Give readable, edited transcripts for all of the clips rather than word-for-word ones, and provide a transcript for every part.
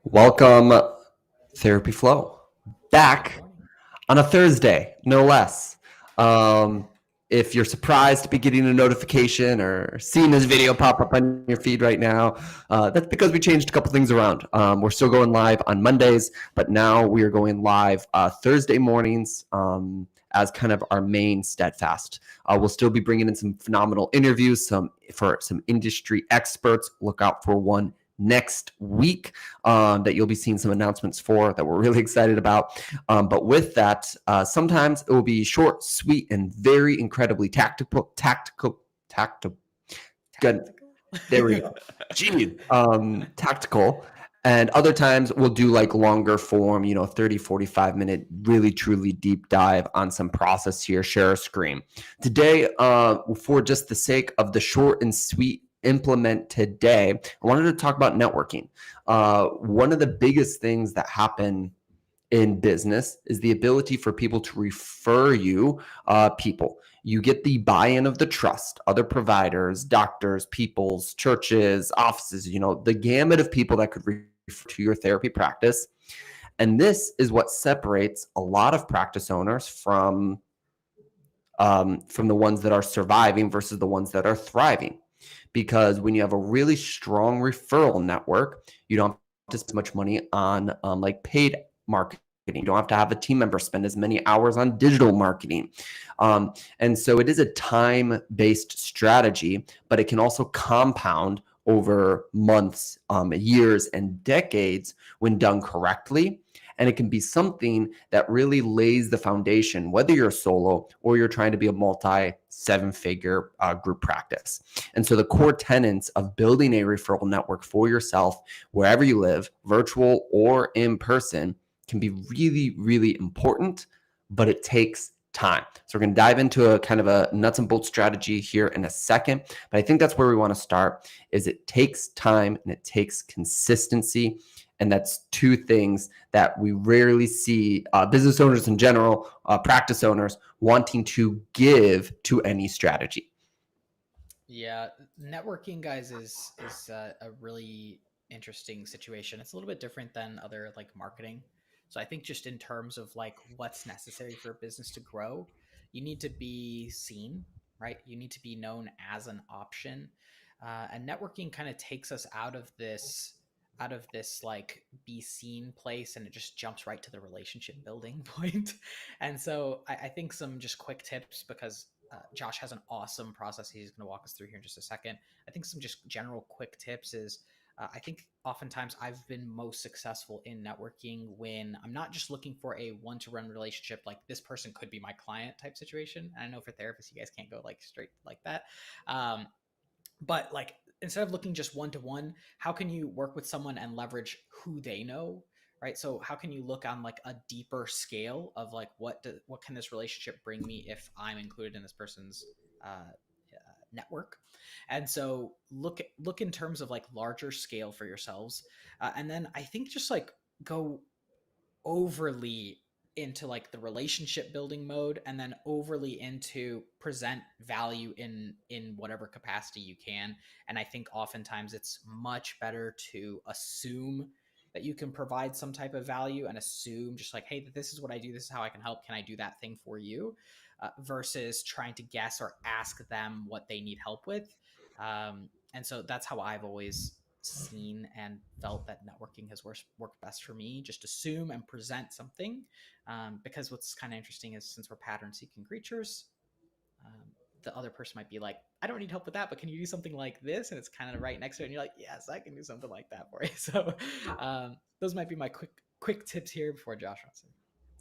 Welcome, Therapy Flow, Good back morning. on a Thursday, no less. Um, if you're surprised to be getting a notification or seeing this video pop up on your feed right now, that's because we changed a couple things around. We're still going live on Mondays, but now we are going live Thursday mornings as kind of our main steadfast. We'll still be bringing in some phenomenal interviews, some industry experts. Look out for one next week that you'll be seeing some announcements for that we're really excited about. But with that, sometimes it will be short, sweet, and very incredibly tactical. Good. Tactical. There we go. Gee, tactical. And other times we'll do like longer form, 30, 45-minute, really truly deep dive on some process here, share a screen. Today, for just the sake of the short and sweet implement today, I wanted to talk about networking. One of the biggest things that happen in business is the ability for people to refer you people. You get the buy-in of the trust, other providers, doctors, peoples, churches, offices, the gamut of people that could refer to your therapy practice. And this is what separates a lot of practice owners from the ones that are surviving versus the ones that are thriving. Because when you have a really strong referral network, you don't have to spend as much money on like paid marketing. You don't have to have a team member spend as many hours on digital marketing. And so it is a time-based strategy, but it can also compound over months, years, and decades when done correctly. And it can be something that really lays the foundation, whether you're a solo or you're trying to be a multi-seven-figure group practice. And so the core tenets of building a referral network for yourself, wherever you live, virtual or in person, can be really, really important, but it takes time. So we're going to dive into a kind of a nuts and bolts strategy here in a second. But I think that's where we want to start is it takes time and it takes consistency. And that's two things that we rarely see business owners in general, practice owners wanting to give to any strategy. Yeah, networking, guys, is a really interesting situation. It's a little bit different than other like marketing. So I think just in terms of like what's necessary for a business to grow, you need to be seen, right? You need to be known as an option, and networking kind of takes us out of this like be seen place, and it just jumps right to the relationship building point. And so I think some just quick tips, because Josh has an awesome process he's going to walk us through here in just a second. I think some just general quick tips is I think oftentimes I've been most successful in networking when I'm not just looking for a one-to-one relationship, like this person could be my client type situation. And I know for therapists, you guys can't go like straight like that. But like instead of looking just one to one, how can you work with someone and leverage who they know, right? So how can you look on like a deeper scale of like what can this relationship bring me if I'm included in this person's network? And so look in terms of like larger scale for yourselves, and then I think just like go overly into like the relationship building mode, and then overly into present value in whatever capacity you can. And I think oftentimes it's much better to assume that you can provide some type of value, and assume just like, hey, this is what I do, this is how I can help, can I do that thing for you, versus trying to guess or ask them what they need help with. And so that's how I've always seen and felt that networking has worked best for me. Just assume and present something, because what's kind of interesting is, since we're pattern seeking creatures, the other person might be like, I don't need help with that, but can you do something like this? And it's kind of right next to it, and you're like, yes, I can do something like that for you. So those might be my quick tips here before Josh runs in.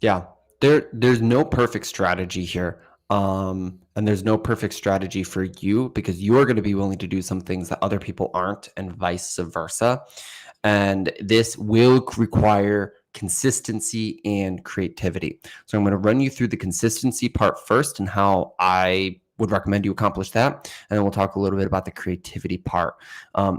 Yeah, there's no perfect strategy here. And there's no perfect strategy for you because you are going to be willing to do some things that other people aren't, and vice versa. And this will require consistency and creativity. So I'm going to run you through the consistency part first and how I would recommend you accomplish that. And then we'll talk a little bit about the creativity part.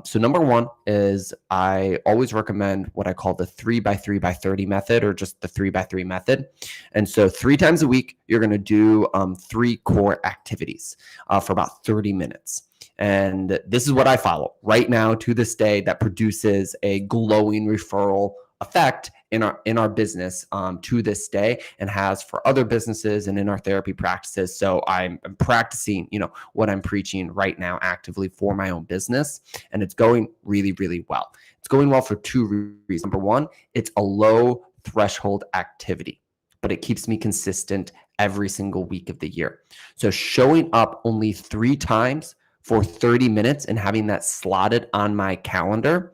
So number one is I always recommend what I call the 3x3x30 method, or just the 3x3 method. And so 3 times a week, you're going to do 3 core activities for about 30 minutes. And this is what I follow right now to this day that produces a glowing referral effect in our business to this day, and has for other businesses and in our therapy practices. So I'm practicing, what I'm preaching right now actively for my own business, and it's going really, really well. It's going well for two reasons. Number one, it's a low threshold activity, but it keeps me consistent every single week of the year. So showing up only 3 times for 30 minutes and having that slotted on my calendar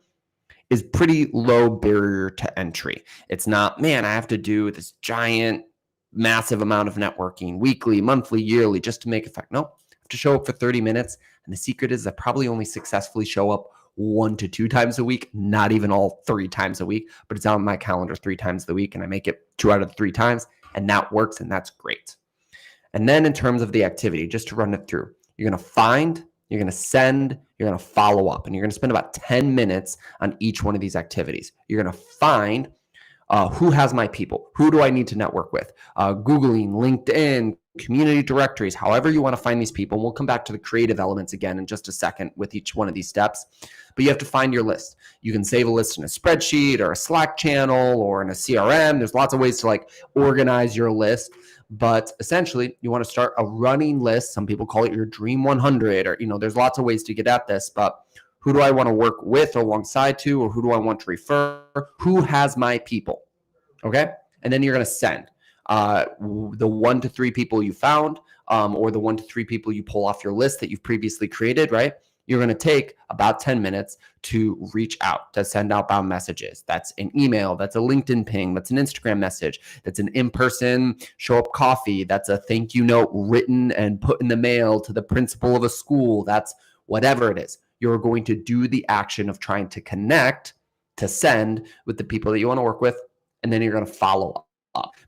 is pretty low barrier to entry. It's not, man, I have to do this giant, massive amount of networking weekly, monthly, yearly just to make effect. No, I have to show up for 30 minutes. And the secret is I probably only successfully show up 1 to 2 times a week, not even all 3 times a week, but it's on my calendar 3 times a week, and I make it 2 out of the 3 times, and that works, and that's great. And then in terms of the activity, just to run it through, you're going to find, you're going to send, you're going to follow up, and you're going to spend about 10 minutes on each one of these activities. You're going to find who has my people, who do I need to network with, Googling, LinkedIn, community directories, however you want to find these people. And we'll come back to the creative elements again in just a second with each one of these steps. But you have to find your list. You can save a list in a spreadsheet or a Slack channel or in a CRM. There's lots of ways to organize your list. But essentially, you want to start a running list. Some people call it your Dream 100, or, there's lots of ways to get at this. But who do I want to work with or alongside to, or who do I want to refer? Who has my people? Okay. And then you're going to send the 1 to 3 people you found, or the 1 to 3 people you pull off your list that you've previously created, right? You're going to take about 10 minutes to reach out, to send outbound messages. That's an email, that's a LinkedIn ping, that's an Instagram message, that's an in-person show up coffee, that's a thank you note written and put in the mail to the principal of a school, that's whatever it is. You're going to do the action of trying to connect, to send with the people that you want to work with, and then you're going to follow up.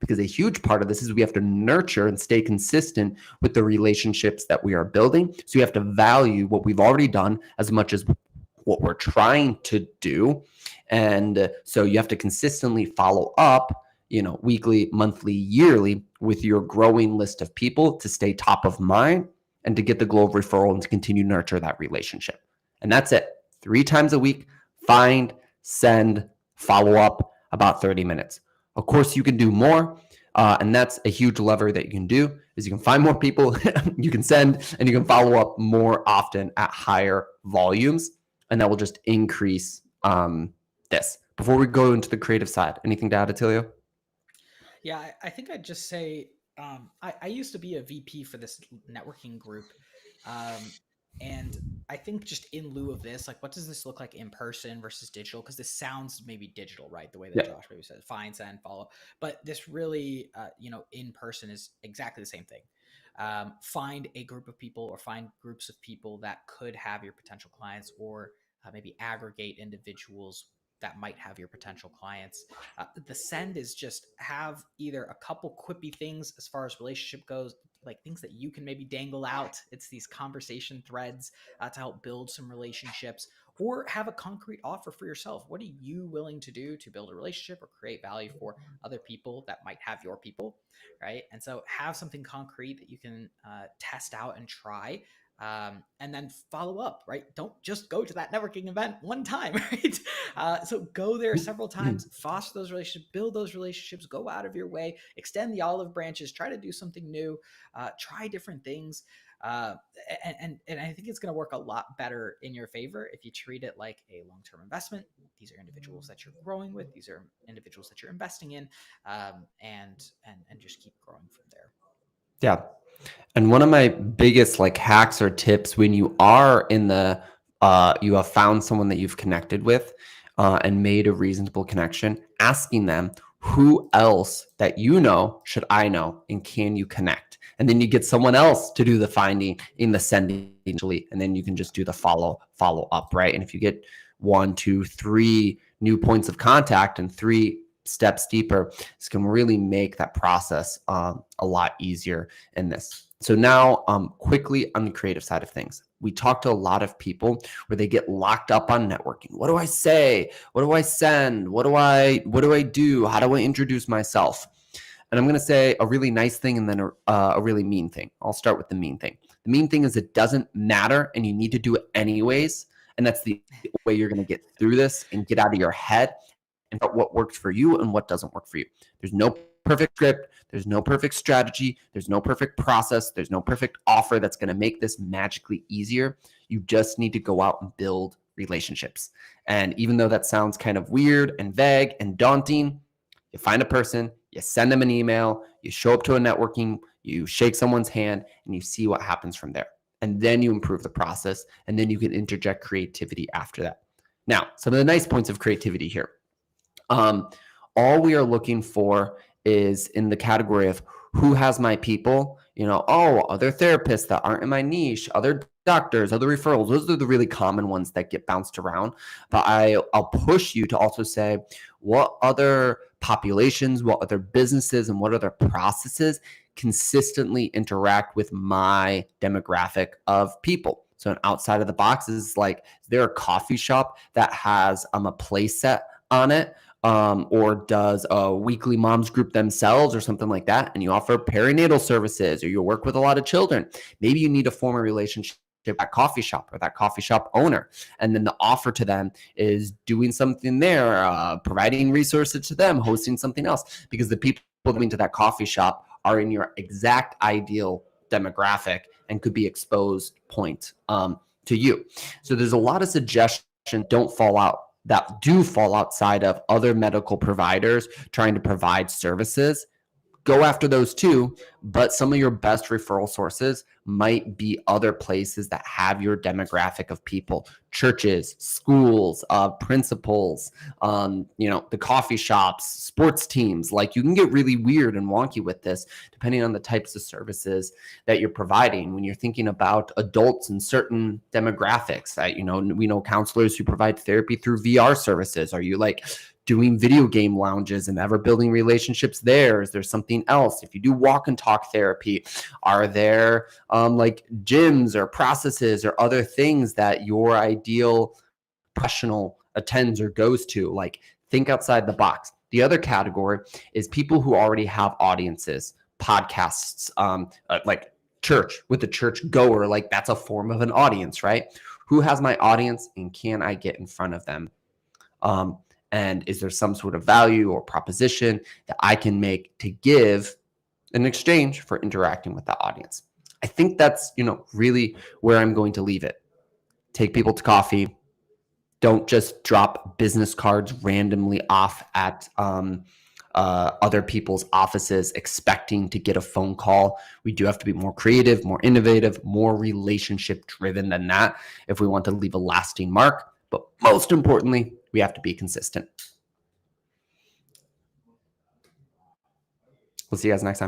Because a huge part of this is we have to nurture and stay consistent with the relationships that we are building. So you have to value what we've already done as much as what we're trying to do. And so you have to consistently follow up, weekly, monthly, yearly with your growing list of people to stay top of mind and to get the glow of referral and to continue to nurture that relationship. And that's it. 3 times a week, find, send, follow up, about 30 minutes. Of course, you can do more, and that's a huge lever that you can do, is you can find more people, you can send, and you can follow up more often at higher volumes, and that will just increase this. Before we go into the creative side, anything to add, Attilio? Yeah, I think I'd just say I used to be a VP for this networking group. And I think just in lieu of this, what does this look like in person versus digital? Because this sounds maybe digital, right? The way that Josh maybe said, find, send, follow. But this really, in person is exactly the same thing. Find a group of people or find groups of people that could have your potential clients, or maybe aggregate individuals that might have your potential clients. The send is just have either a couple quippy things as far as relationship goes, like things that you can maybe dangle out. It's these conversation threads to help build some relationships, or have a concrete offer for yourself. What are you willing to do to build a relationship or create value for other people that might have your people, right? And so have something concrete that you can test out and try. And then follow up, right? Don't just go to that networking event one time, right? So go there several times, foster those relationships, build those relationships, go out of your way, extend the olive branches, try to do something new, try different things. And I think it's going to work a lot better in your favor if you treat it like a long-term investment. These are individuals that you're growing with. These are individuals that you're investing in, and just keep growing from there. Yeah. And one of my biggest hacks or tips when you are in the you have found someone that you've connected with and made a reasonable connection, asking them, who else that should I know, and can you connect? And then you get someone else to do the finding in the sending, and then you can just do the follow up, right? And if you get 1, 2, 3 new points of contact and 3 steps deeper, this can really make that process a lot easier in this. So now quickly on the creative side of things, we talk to a lot of people where they get locked up on networking. What do I say? What do I send? What do I do? How do I introduce myself? And I'm going to say a really nice thing and then a really mean thing. I'll start with the mean thing. The mean thing is it doesn't matter and you need to do it anyways. And that's the way you're going to get through this and get out of your head and what works for you and what doesn't work for you. There's no perfect script. There's no perfect strategy. There's no perfect process. There's no perfect offer that's going to make this magically easier. You just need to go out and build relationships. And even though that sounds kind of weird and vague and daunting, you find a person, you send them an email, you show up to a networking, you shake someone's hand, and you see what happens from there. And then you improve the process, and then you can interject creativity after that. Now, some of the nice points of creativity here. All we are looking for is in the category of who has my people, other therapists that aren't in my niche, other doctors, other referrals. Those are the really common ones that get bounced around. But I'll push you to also say what other populations, what other businesses, and what other processes consistently interact with my demographic of people. So an outside of the box is like, is there a coffee shop that has a play set on it? Or does a weekly moms group themselves or something like that, and you offer perinatal services, or you work with a lot of children. Maybe you need to form a relationship with that coffee shop or that coffee shop owner, and then the offer to them is doing something there, providing resources to them, hosting something else, because the people going to that coffee shop are in your exact ideal demographic and could be exposed point to you. So there's a lot of suggestions that do fall outside of other medical providers trying to provide services. Go after those too, but some of your best referral sources might be other places that have your demographic of people: churches, schools, principals, the coffee shops, sports teams. Like, you can get really weird and wonky with this depending on the types of services that you're providing. When you're thinking about adults in certain demographics, we know counselors who provide therapy through VR services. Are you like doing video game lounges and ever building relationships there? Is there something else? If you do walk and talk therapy, are there like gyms or processes or other things that your ideal professional attends or goes to? Like, think outside the box. The other category is people who already have audiences, podcasts, like church with the church goer. Like, that's a form of an audience, right? Who has my audience and can I get in front of them? And is there some sort of value or proposition that I can make to give in exchange for interacting with the audience? I think that's, really where I'm going to leave it. Take people to coffee. Don't just drop business cards randomly off at other people's offices expecting to get a phone call. We do have to be more creative, more innovative, more relationship driven than that if we want to leave a lasting mark. But most importantly, we have to be consistent. We'll see you guys next time.